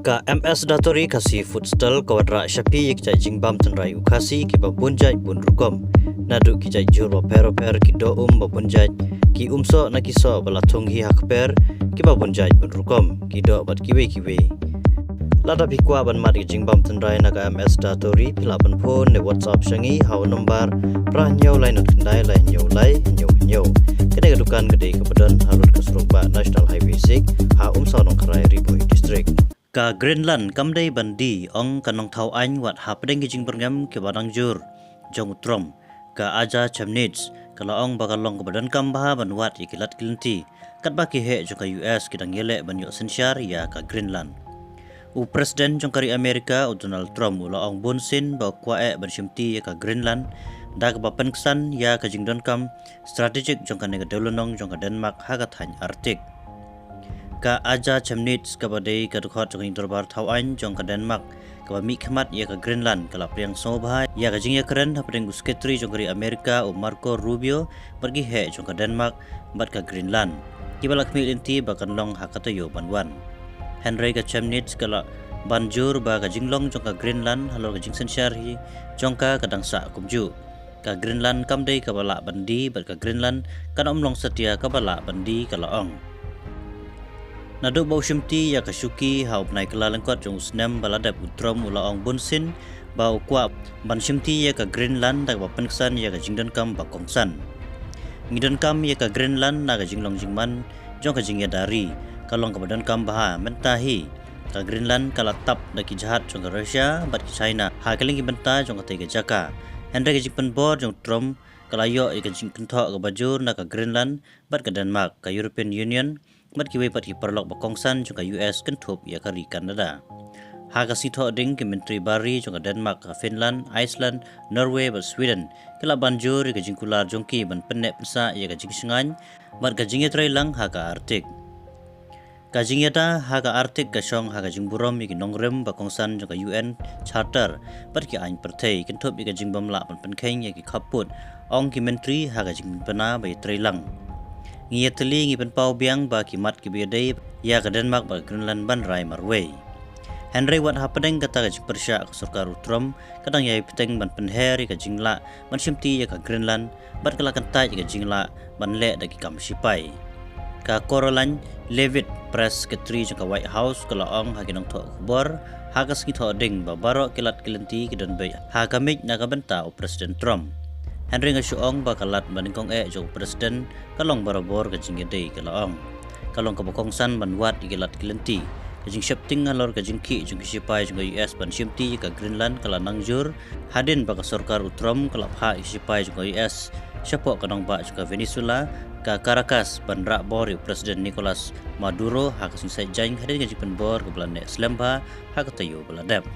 Ka MS Datori kasi futsal kawadra syapi kijai jingbam tenrai ukasi ki babunjai bun rukom nadu kijai jur per ki do babunjai ki umso na kiso balatung hi hakper ki babunjai bun rukom ki do bat kiwe lada bikwa ban mat ki jingbam tenrai naga MS Datori pila ban phone ne WhatsApp shangi hau nombar prah nyau lai not kendai lai nyau kene kedukan gede kebedan halut keserukba National Highway 6 ha umso nong kerai Ribui District. Ka Greenland kamdai bandi ong kanong thau anh wat hapdeng ki jingperngam ke badang jur jong utrom ka aja chamnits kala ong bagalong ke badan kambaha ban wat ikilat kilinti kat baki he jong ka US kidang yele ban yo sensyar ya ka Greenland. U presiden jong kari Amerika Donald Trump ula ong bunsin ba kwae ban shimti ya ka Greenland da ka bapen kesan ya ka jingdon kam strategik jong ka negadolonong jong ka Denmark hagat hany Arctic. Ka aja chamnits ka badai ka dukhot jong interbar thau anh jong ka Denmark ka mi khmat ya ka Greenland kala priang sobha ya ka jingya keren hapring usketri jong kari Amerika o Marco Rubio pergi he jong ka Denmark bat ka Greenland kibalak mi inti bakan long hakatayo banwan Henry ka chamnits kala banjur ba ka jinglong jong ka Greenland halor ka jingsen syarhi jong ka kadangsa kumju ka Greenland kamdai ka bala bandi bat ka Greenland kan omlong setia ka bala bandi kala ong Naduk bau shimti ya kasuki hau pnai kala lengkot jong usnem baladap utrom ula ong bunsin bau kwa ban shimti ya ka Greenland tak ba penkesan ya ka jingdan kam ba kongsan ngidon kam ya ka Greenland na ka jinglong jingman jong ka jingya dari kalong ka badan kam baha mentahi ka Greenland kala tap da ki jahat jong ka Russia bat ki China ha kaling ki benta jong ka tega jaka hendre ka jingpen bor jong trom kala yo ya ka jingken tho ka bajur na ka Greenland bat ka Denmark ka European Union mat kiwe pat ki perlok bakongsan jong ka US kentup ya ka Canada ha ka sitho ding ki menteri bari jong ka Denmark ka Finland Iceland Norway ba Sweden kala banjur ka jingkular jong ki ban penek pensa ya ka jingsingan mat ka jingye trai lang ha ka Arctic ka jingyata ha ka Arctic ka shong ha ka jingburom ki nongrem bakongsan jong ka UN charter pat ki ain perthei kentup ya ka jingbam la ban penkheng ya ki khaput ong ki menteri ha ka jingpana ba trai lang ngia teli ngi pen pau biang ba kimat ki bedai ya ka Denmark ba Greenland ban rai marway Henry wat hapedeng kata ka persya ka sarkar utrom kadang yai peteng ban penheri ka jingla ban shimti ya ka Greenland bat kala kantai ka jingla ban le da ki kam sipai ka Caroline Levitt press secretary ka White House kala ong ha kinong tho khbar ha ka ski tho ding ba baro kilat kilenti ki don bay ha ka mig na ka benta o President Trump Henry nga syuong ba kalat baningkong jong presiden kalong barabor ka jinggede kalaong kalong kabakongsan banwat ikilat kilenti kajing shifting ngalor kajing ki jong kisipay jong US ban shimti ka Greenland kala nangjur hadin ba ka sarkar utrom kala pha isipay jong US syapo kanong ba jong ka Venezuela ka Caracas ban rakbor presiden Nicolas Maduro ha kasing sajang hadin kajing penbor ka Belanda Slamba ha katayo Beladap